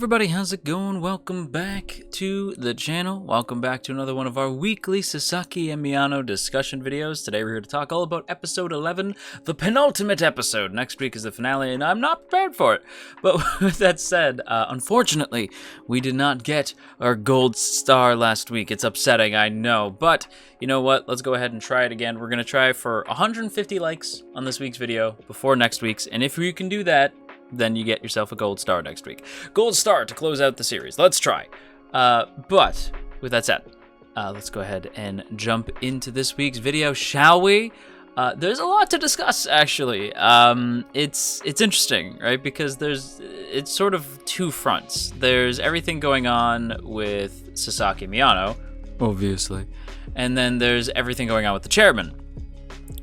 everybody, how's it going? Welcome back to the channel. Welcome back to another one of our weekly Sasaki and Miyano discussion videos. Today we're here to talk all about episode 11, the penultimate episode. Next week is the finale and I'm not prepared for it. But with that said, unfortunately, we did not get our gold star last week. It's upsetting, I know. But you know what? Let's go ahead and try it again. We're going to try for 150 likes on this week's video before next week's. And if you can do that, then you get yourself a gold star next week. Gold star to close out the series. Let's try. But with that said, let's go ahead and jump into this week's video, shall we? There's a lot to discuss, actually. It's interesting, right? Because it's sort of two fronts. There's everything going on with Sasaki Miyano, obviously, and then there's everything going on with the chairman,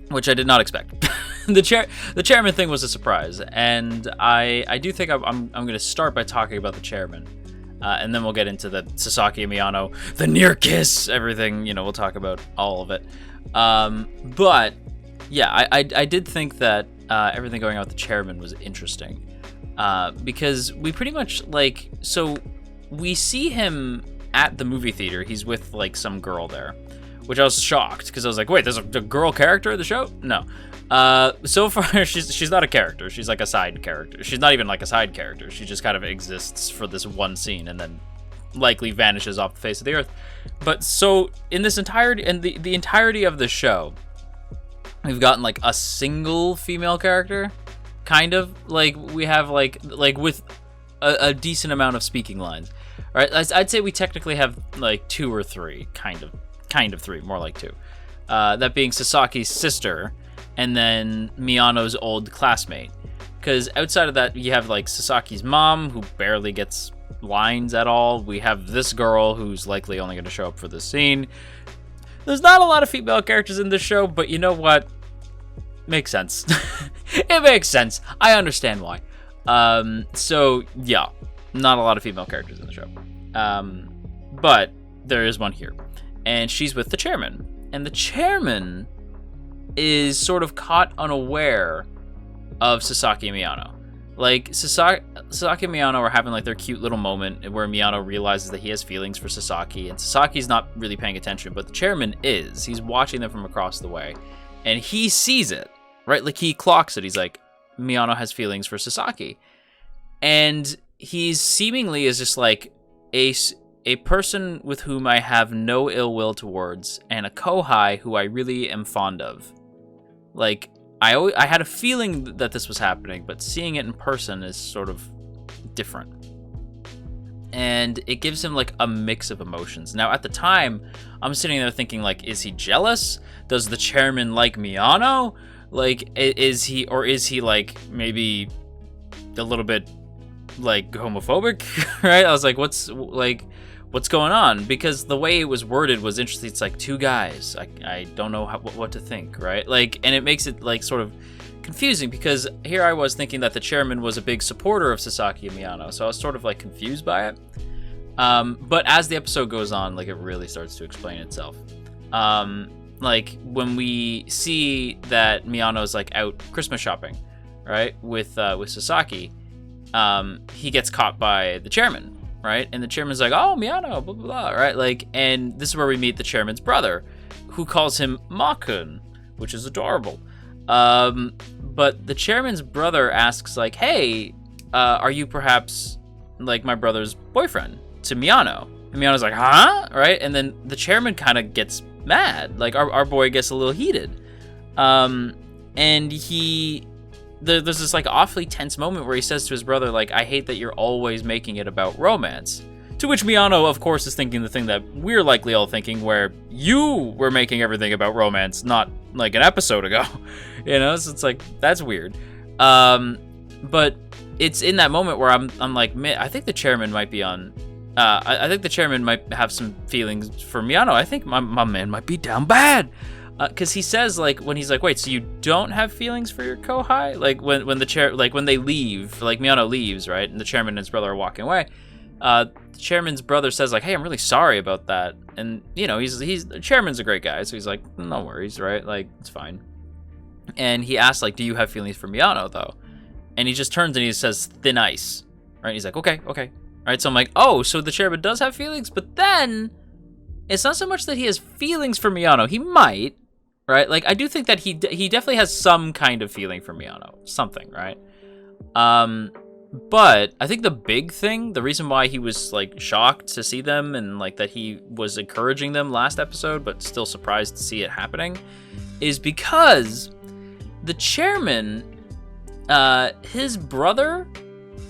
which I did not expect. The chairman thing was a surprise, and I do think I'm going to start by talking about the chairman, and then we'll get into the Sasaki and Miano, the near kiss, everything. You know, we'll talk about all of it. But yeah, I did think that everything going on with the chairman was interesting, because we pretty much so we see him at the movie theater. He's with some girl there, which I was shocked because I was like, wait, there's a girl character in the show? No. So far, she's not a character. She's like a side character. She's not even like a side character. She just kind of exists for this one scene and then likely vanishes off the face of the earth. But so in this entirety, and the entirety of the show, we've gotten like a single female character, kind of. Like we have like with a decent amount of speaking lines. All right, I'd say we technically have like two or three, kind of three, more like two. That being Sasaki's sister, and then Miyano's old classmate. Because outside of that, you have like Sasaki's mom, who barely gets lines at all. We have this girl, who's likely only going to show up for this scene. There's not a lot of female characters in this show, but you know what? Makes sense. It makes sense. I understand why. So yeah, not a lot of female characters in the show. But there is one here. And she's with the chairman. And the chairman is sort of caught unaware of Sasaki and Miyano. Like, Sasaki and Miyano are having like their cute little moment where Miyano realizes that he has feelings for Sasaki, and Sasaki's not really paying attention, but the chairman is. He's watching them from across the way, and he sees it, right? Like, he clocks it. He's like, Miyano has feelings for Sasaki. And he's seemingly is just like a person with whom I have no ill will towards, and a kohai who I really am fond of. Like, I had a feeling that this was happening, but seeing it in person is sort of different. And it gives him like a mix of emotions. Now, at the time, I'm sitting there thinking, like, is he jealous? Does the chairman like Miano? Like, is he like maybe a little bit like homophobic? Right? I was like, what's going on? Because the way it was worded was interesting. It's like two guys. I don't know what to think, right? Like, and it makes it like sort of confusing because here I was thinking that the chairman was a big supporter of Sasaki and Miyano, so I was sort of like confused by it. But as the episode goes on, like, it really starts to explain itself. Like when we see that Miyano's like out Christmas shopping, right, with Sasaki, he gets caught by the chairman. Right, and the chairman's like, "Oh, Miano, blah blah blah." Right, like, and this is where we meet the chairman's brother, who calls him Makun, which is adorable. But the chairman's brother asks, like, "Hey, are you perhaps like my brother's boyfriend?" to Miano, and Miano's like, "Huh?" Right, and then the chairman kind of gets mad, like our boy gets a little heated, and there's this like awfully tense moment where he says to his brother, like, "I hate that you're always making it about romance." To which Miano, of course, is thinking the thing that we're likely all thinking, where you were making everything about romance not like an episode ago. You know, so it's like, that's weird. But it's in that moment where I'm like, man, I think the chairman might be on. I think the chairman might have some feelings for Miano. I think my man might be down bad. Because he says, like, when he's like, wait, so you don't have feelings for your kohai? Like, when they leave, like, Miano leaves, right? And the chairman and his brother are walking away. The chairman's brother says, like, hey, I'm really sorry about that. And, you know, the chairman's a great guy. So he's like, no worries, right? Like, it's fine. And he asks, like, do you have feelings for Miano, though? And he just turns and he says, thin ice, right? He's like, okay. right? So I'm like, oh, so the chairman does have feelings, but then it's not so much that he has feelings for Miano. He might, right? Like, I do think that he definitely has some kind of feeling for Miano, something, right? But I think the big thing, the reason why he was like shocked to see them and like that he was encouraging them last episode, but still surprised to see it happening, is because the chairman, his brother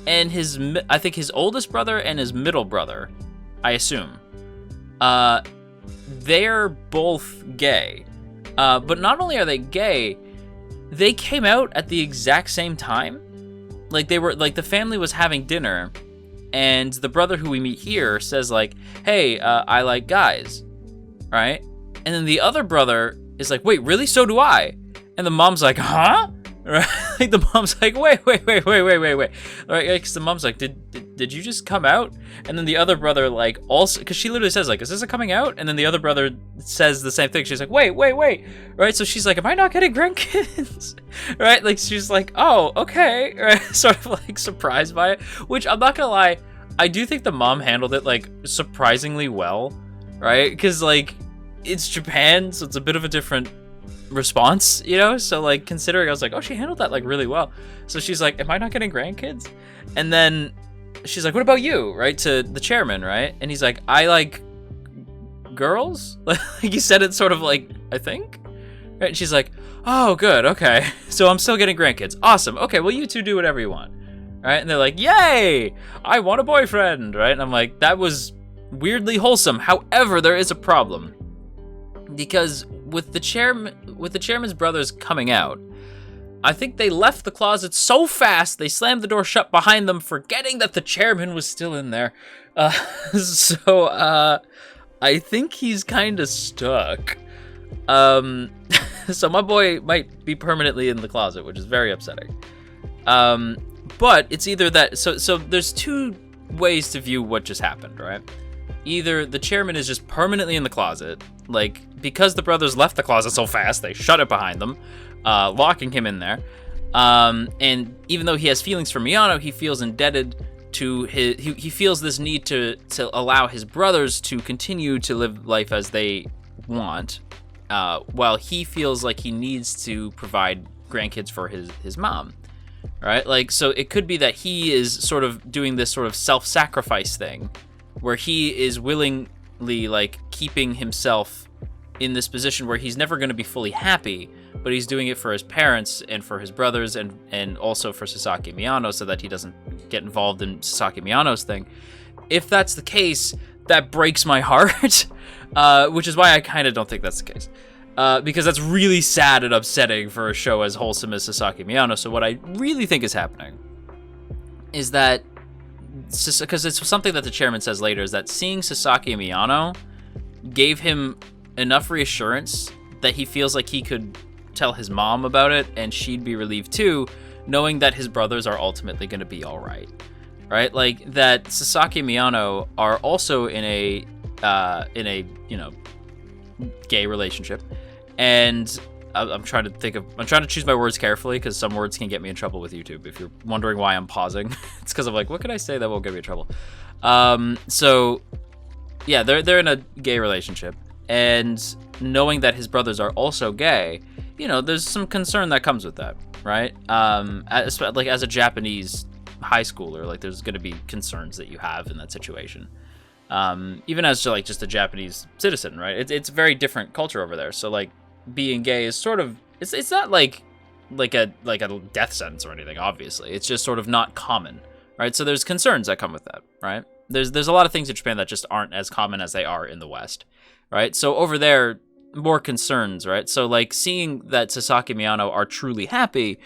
and I think his oldest brother and his middle brother, I assume, they're both gay. But not only are they gay, they came out at the exact same time. Like, they were, like, the family was having dinner, and the brother who we meet here says, like, hey, I like guys, right? And then the other brother is like, wait, really? So do I. And the mom's like, huh? Right? Like, the mom's like, wait. Right? Because the mom's like, did you just come out? And then the other brother, like, also, because she literally says, like, is this a coming out? And then the other brother says the same thing. She's like, wait. Right? So she's like, am I not getting grandkids? Right? Like, she's like, oh, okay. Right? Sort of, like, surprised by it. Which, I'm not gonna lie, I do think the mom handled it, like, surprisingly well. Right? Because, like, it's Japan, so it's a bit of a different response, you know? So, like, considering, I was like, oh, she handled that, like, really well. So she's like, am I not getting grandkids? And then she's like, what about you? Right? To the chairman, right? And he's like, I like girls? Like, he said it sort of like, I think? Right? And she's like, oh, good, okay. So I'm still getting grandkids. Awesome. Okay, well, you two do whatever you want. Right? And they're like, yay! I want a boyfriend, right? And I'm like, that was weirdly wholesome. However, there is a problem. Because with the chairman's brothers coming out, I think they left the closet so fast they slammed the door shut behind them, forgetting that the chairman was still in there. So I think he's kind of stuck. So my boy might be permanently in the closet, which is very upsetting. But it's either that. So there's two ways to view what just happened, right? Either the chairman is just permanently in the closet, like, because the brothers left the closet so fast, they shut it behind them, locking him in there. And even though he has feelings for Miano, he feels indebted to he feels this need to allow his brothers to continue to live life as they want, while he feels like he needs to provide grandkids for his mom, right? Like, so it could be that he is sort of doing this sort of self-sacrifice thing, where he is willingly, like, keeping himself in this position where he's never going to be fully happy, but he's doing it for his parents and for his brothers and also for Sasaki Miyano, so that he doesn't get involved in Sasaki Miyano's thing. If that's the case, that breaks my heart, which is why I kind of don't think that's the case. Because that's really sad and upsetting for a show as wholesome as Sasaki Miyano. So what I really think is happening is that, because it's something that the chairman says later, is that seeing Sasaki Miyano gave him enough reassurance that he feels like he could tell his mom about it and she'd be relieved too, knowing that his brothers are ultimately going to be all right. Right? Like, that Sasaki Miyano are also in a you know, gay relationship, and I'm trying to choose my words carefully, because some words can get me in trouble with YouTube. If you're wondering why I'm pausing, it's because I'm like, what can I say that won't get me in trouble? So yeah, they're in a gay relationship, and knowing that his brothers are also gay, you know, there's some concern that comes with that, right? Like, as a Japanese high schooler, like, there's going to be concerns that you have in that situation. Even as like just a Japanese citizen, right? It's a very different culture over there. So, like, being gay is sort of, it's not like a death sentence or anything, obviously. It's just sort of not common, right? So there's concerns that come with that, right? There's a lot of things in Japan that just aren't as common as they are in the West, right? So over there, more concerns, right? So, like, seeing that Sasaki Miyano are truly happy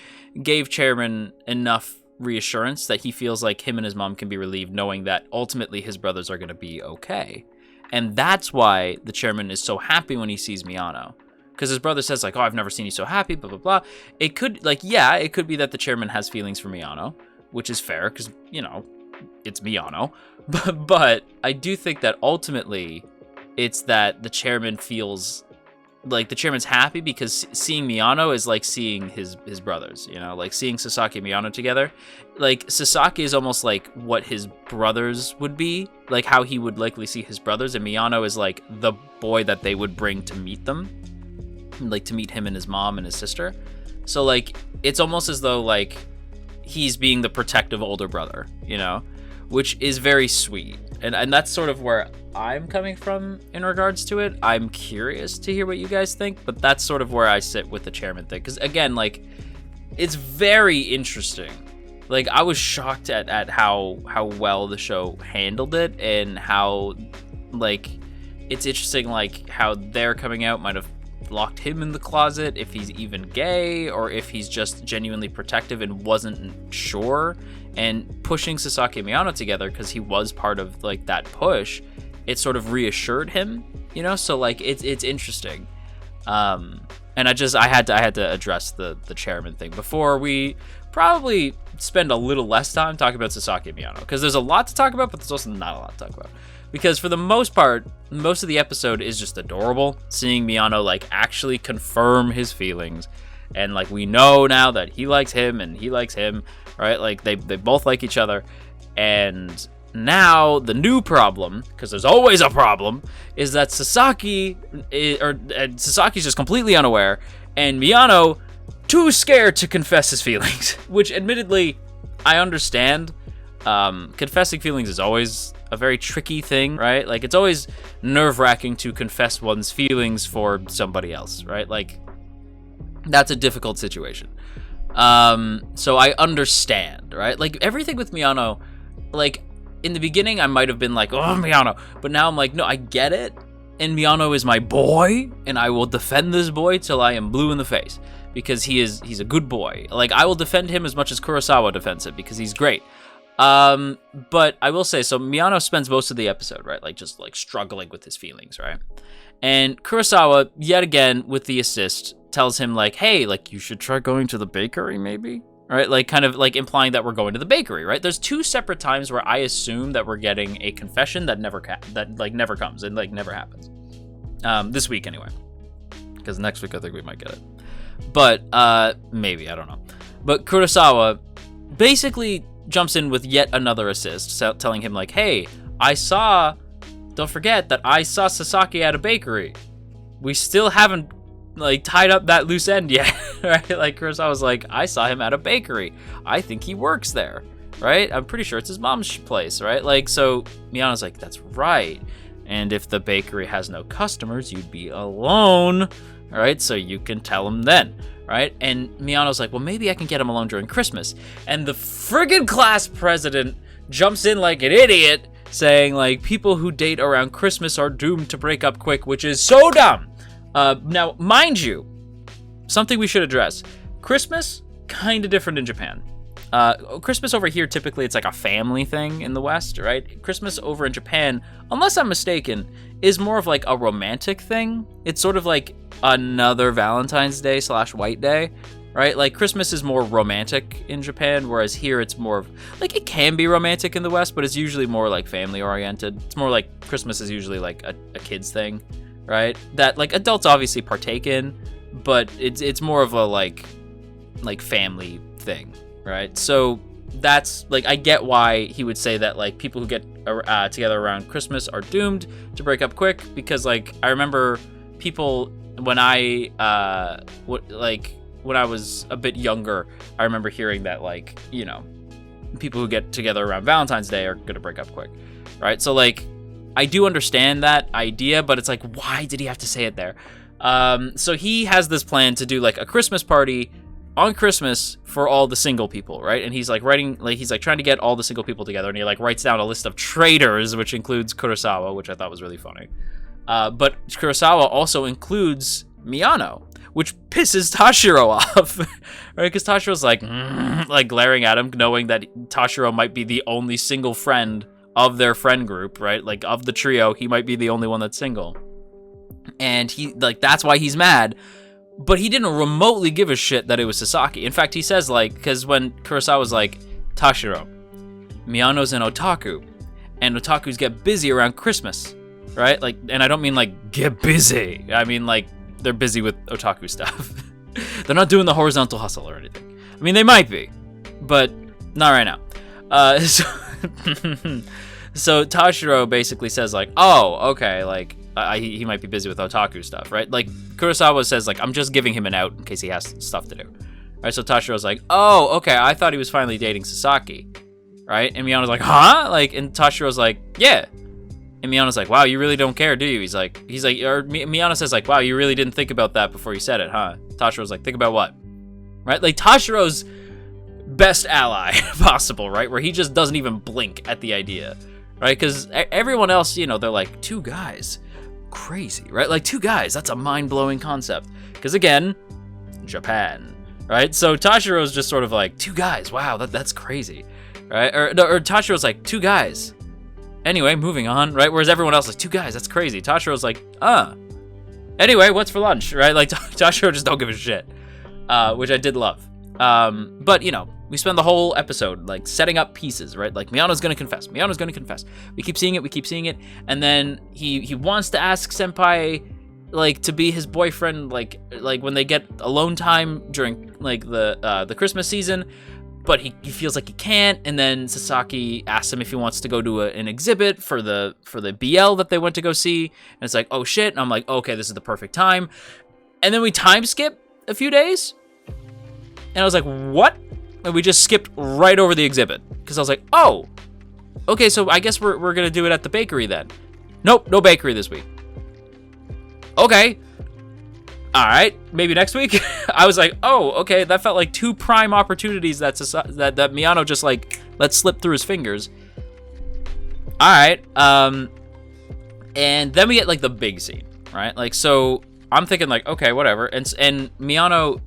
gave Chairman enough reassurance that he feels like him and his mom can be relieved, knowing that ultimately his brothers are going to be okay. And that's why the chairman is so happy when he sees Miano, because his brother says, like, oh, I've never seen you so happy, blah blah blah. It could, like, yeah, it could be that the chairman has feelings for Miano, which is fair, because, you know, it's Miano. But I do think that ultimately it's that the chairman feels like the chairman's happy because seeing Miano is like seeing his brothers, you know, like seeing Sasaki and Miano together. Like Sasaki is almost like what his brothers would be, like how he would likely see his brothers, and Miano is like the boy that they would bring to meet them, like to meet him and his mom and his sister. So like it's almost as though like he's being the protective older brother, you know, which is very sweet. And that's sort of where I'm coming from in regards to it. I'm curious to hear what you guys think, but that's sort of where I sit with the chairman thing. Because again, like, it's very interesting. Like, I was shocked at how well the show handled it, and how, like, it's interesting, like, how their coming out might have locked him in the closet, if he's even gay, or if he's just genuinely protective and wasn't sure. And pushing Sasaki and Miano together, because he was part of like that push, it sort of reassured him, you know. So like it's interesting. And I had to address the chairman thing before we probably spend a little less time talking about Sasaki and Miano, because there's a lot to talk about, but there's also not a lot to talk about. Because for the most part, most of the episode is just adorable, seeing Miano like actually confirm his feelings. And like we know now that he likes him and he likes him, right? Like they both like each other. And now the new problem, because there's always a problem, is that Sasaki's just completely unaware, and Miano too scared to confess his feelings. Which admittedly, I understand. Confessing feelings is always a very tricky thing, right? Like it's always nerve-wracking to confess one's feelings for somebody else, right? Like that's a difficult situation. So I understand, right? Like everything with Miano, like in the beginning I might have been like, oh, Miano, but now I'm like, no, I get it. And Miano is my boy, and I will defend this boy till I am blue in the face, because he's a good boy. Like I will defend him as much as Kurosawa defends him, because he's great. But I will say, so Miano spends most of the episode, right, like just like struggling with his feelings, right? And Kurosawa, yet again, with the assist, tells him like, hey, like you should try going to the bakery maybe, right? Like kind of like implying that we're going to the bakery, right? There's two separate times where I assume that we're getting a confession that never comes and like never happens. This week anyway, because next week I think we might get it, but maybe, I don't know. But Kurosawa basically jumps in with yet another assist, telling him like, hey, don't forget that I saw Sasaki at a bakery. We still haven't like tied up that loose end yet, right? Like Kurosawa's like, I saw him at a bakery. I think he works there, right? I'm pretty sure it's his mom's place, right? Like, so Miano's like, that's right. And if the bakery has no customers, you'd be alone, right? So you can tell him then, right? And Miano's like, well, maybe I can get him alone during Christmas. And the friggin' class president jumps in like an idiot, saying like, people who date around Christmas are doomed to break up quick, which is so dumb. Now, mind you, something we should address. Christmas, kind of different in Japan. Christmas over here, typically it's like a family thing in the West, right? Christmas over in Japan, unless I'm mistaken, is more of like a romantic thing. It's sort of like another Valentine's Day / White Day, right? Like Christmas is more romantic in Japan, whereas here it's more of, like, it can be romantic in the West, but it's usually more like family oriented. It's more like Christmas is usually like a kid's thing, right? That like adults obviously partake in, but it's more of a like family thing, right? So that's like, I get why he would say that like people who get together around Christmas are doomed to break up quick, because like I remember people when I when I was a bit younger, I remember hearing that like, you know, people who get together around Valentine's Day are gonna break up quick, right? So like I do understand that idea, but it's like, why did he have to say it there? So he has this plan to do like a Christmas party on Christmas for all the single people, right? And he's like he's trying to get all the single people together, and he like writes down a list of traitors, which includes Kurosawa, which I thought was really funny. But Kurosawa also includes Miano, which pisses Tashiro off, right? Because Tashiro's like glaring at him, knowing that Tashiro might be the only single friend of their friend group, right? Like of the trio, he might be the only one that's single. And he like, that's why he's mad. But he didn't remotely give a shit that it was Sasaki. In fact, he says like, because when Kurosawa's like, Tashiro, Miano's an otaku, and otakus get busy around Christmas, right? Like, and I don't mean like get busy. I mean like they're busy with otaku stuff. They're not doing the horizontal hustle or anything. I mean, they might be, but not right now. So Tashiro basically says like, oh, okay, like he might be busy with otaku stuff, right? Like Kurosawa says like, I'm just giving him an out in case he has stuff to do. Right? So Tashiro's like, oh, okay, I thought he was finally dating Sasaki, right? And Miyano's like, huh? Like, and Tashiro's like, yeah. And Miyano's like, wow, you really don't care, do you? He's like, or Miyano says like, wow, you really didn't think about that before you said it, huh? Tashiro's like, think about what? Right? Like Tashiro's best ally possible, right? Where he just doesn't even blink at the idea, right? Because everyone else, you know, they're like, 2 guys, crazy, right? Like 2 guys, that's a mind-blowing concept. Because again, Japan, right? So Tashiro's just sort of like, 2 guys, wow, that's crazy, right? Or Tashiro's like, 2 guys. Anyway, moving on, right? Whereas everyone else is like, 2 guys, that's crazy. Tashiro's like, anyway, what's for lunch, right? Like Tashiro just don't give a shit, which I did love. But you know, we spend the whole episode like setting up pieces, right? Like Miyano's gonna confess. We keep seeing it, and then he wants to ask Senpai like to be his boyfriend, like when they get alone time during like the Christmas season. But he feels like he can't, and then Sasaki asks him if he wants to go to an exhibit for the BL that they went to go see, and it's like, oh shit, and I'm like, okay, this is the perfect time, and then we time skip a few days, and I was like, what? And we just skipped right over the exhibit, because I was like, oh, okay, so I guess we're gonna do it at the bakery then. Nope, no bakery this week. Okay. All right, maybe next week. I was like, oh, okay, that felt like 2 prime opportunities that Miano just like let slip through his fingers. All right, and then we get like the big scene, right? Like, so I'm thinking like, okay, whatever, and Miano,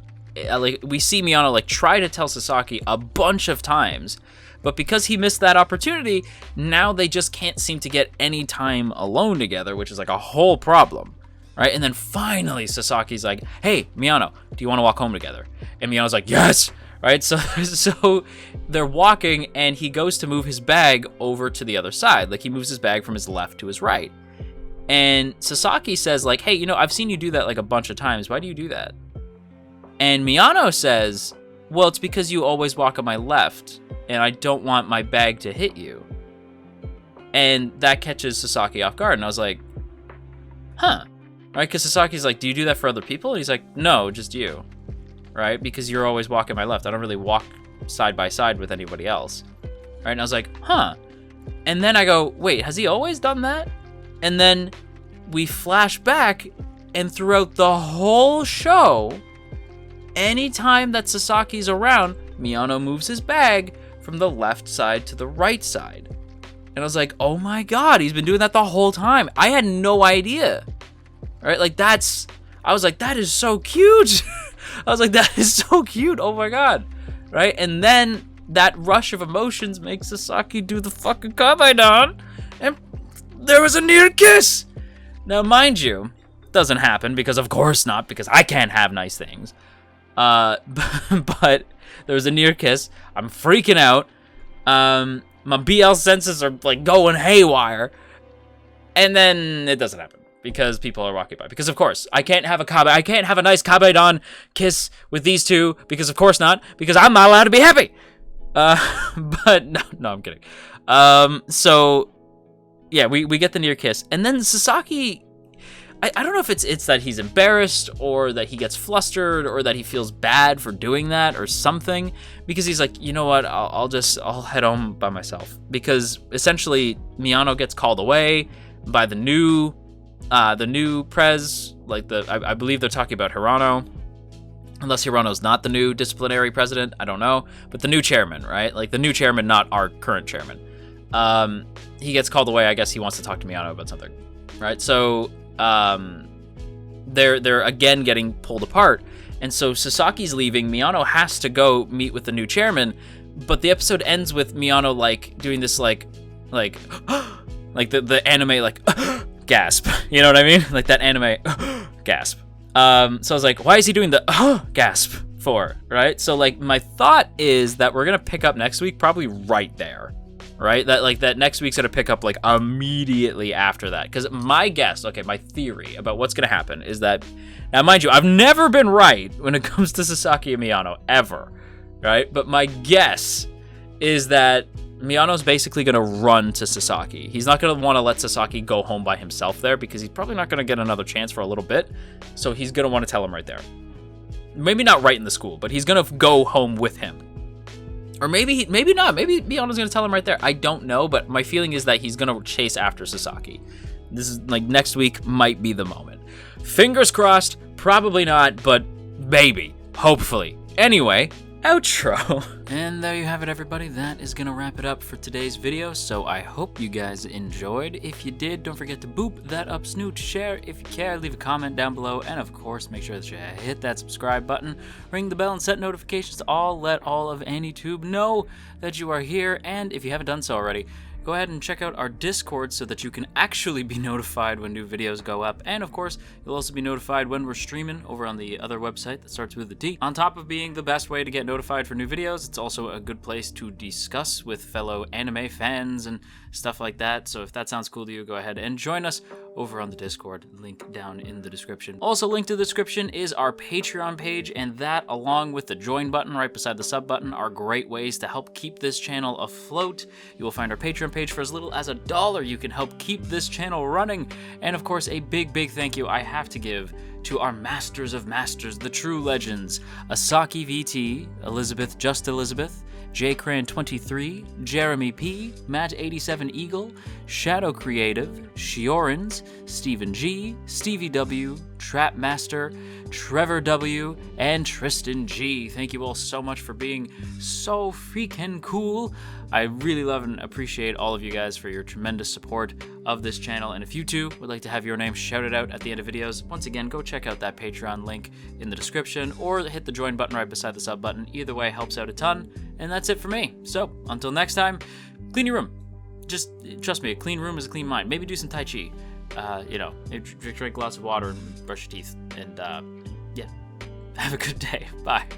like we see Miano like try to tell Sasaki a bunch of times, but because he missed that opportunity, now they just can't seem to get any time alone together, which is like a whole problem. Right, and then finally Sasaki's like, hey, Miano, do you want to walk home together? And Miano's like, yes! Right, so they're walking, and he goes to move his bag over to the other side. Like, he moves his bag from his left to his right. And Sasaki says, like, hey, you know, I've seen you do that, like, a bunch of times. Why do you do that? And Miano says, well, it's because you always walk on my left, and I don't want my bag to hit you. And that catches Sasaki off guard, and I was like, huh. Right, because Sasaki's like, do you do that for other people? And he's like, no, just you, right? Because you're always walking my left. I don't really walk side by side with anybody else, right? And I was like, huh. And then I go, wait, has he always done that? And then we flash back, and throughout the whole show, anytime that Sasaki's around, Miano moves his bag from the left side to the right side. And I was like, oh my god, he's been doing that the whole time. I had no idea. Right, like I was like, that is so cute. I was like, that is so cute. Oh my god. Right, and then that rush of emotions makes Sasaki do the fucking kabaidan, and there was a near kiss. Now, mind you, doesn't happen because of course not, because I can't have nice things. But there was a near kiss. I'm freaking out. My BL senses are like going haywire, and then it doesn't happen. Because people are walking by. Because of course, I can't have a nice kabaidan kiss with these 2. Because of course not. Because I'm not allowed to be happy. But no, I'm kidding. So yeah, we get the near kiss, and then Sasaki. I don't know if it's that he's embarrassed, or that he gets flustered, or that he feels bad for doing that, or something. Because he's like, you know what? I'll head home by myself. Because essentially, Miano gets called away by the new prez, like I believe they're talking about Hirano, unless Hirano's not the new disciplinary president, I don't know, but the new chairman, right? Like the new chairman, not our current chairman. He gets called away. I guess he wants to talk to Miano about something, right? So they're again getting pulled apart, and so Sasaki's leaving. Miano has to go meet with the new chairman, but the episode ends with Miano like doing this like like the anime like gasp, you know what I mean? Like that anime gasp. So I was like, why is he doing the gasp for, right? So like my thought is that we're gonna pick up next week probably right there, right? That next week's gonna pick up like immediately after that. Because my guess, okay, my theory about what's gonna happen is that, now mind you, I've never been right when it comes to Sasaki and Miyano, ever, right? But my guess is that Miyano's basically gonna run to Sasaki. He's not gonna want to let Sasaki go home by himself there because he's probably not gonna get another chance for a little bit. So he's gonna want to tell him right there. Maybe not right in the school, but he's gonna go home with him. Or maybe not. Maybe Miano's gonna tell him right there. I don't know, but my feeling is that he's gonna chase after Sasaki. This is like next week might be the moment. Fingers crossed. Probably not, but maybe. Hopefully. Anyway, outro. And there you have it, everybody. That is gonna wrap it up for today's video. So I hope you guys enjoyed. If you did, don't forget to boop that up snoot, share if you care, leave a comment down below, and of course, make sure that you hit that subscribe button, ring the bell, and set notifications to all. Let all of AnyTube know that you are here. And if you haven't done so already, go ahead and check out our Discord so that you can actually be notified when new videos go up. And of course, you'll also be notified when we're streaming over on the other website that starts with a D. On top of being the best way to get notified for new videos, it's also a good place to discuss with fellow anime fans and stuff like that. So if that sounds cool to you, go ahead and join us over on the Discord, link down in the description. Also linked to the description is our Patreon page, and that, along with the join button right beside the sub button, are great ways to help keep this channel afloat. You will find our Patreon page for as little as $1. You can help keep this channel running. And of course, a big thank you I have to give to our masters of masters, the true legends: Asaki VT, Elizabeth Just Elizabeth, JCran23, Jeremy P, Matt87 Eagle, Shadow Creative, Shiorans, Stephen G, Stevie W, Trapmaster, Trevor W, and Tristan G. Thank you all so much for being so freaking cool. I really love and appreciate all of you guys for your tremendous support of this channel. And if you too would like to have your name shouted out at the end of videos, once again, go check out that Patreon link in the description or hit the join button right beside the sub button. Either way helps out a ton. And that's it for me. So until next time, clean your room. Just trust me, a clean room is a clean mind. Maybe do some Tai Chi. You know, drink lots of water and brush your teeth. And yeah, have a good day. Bye.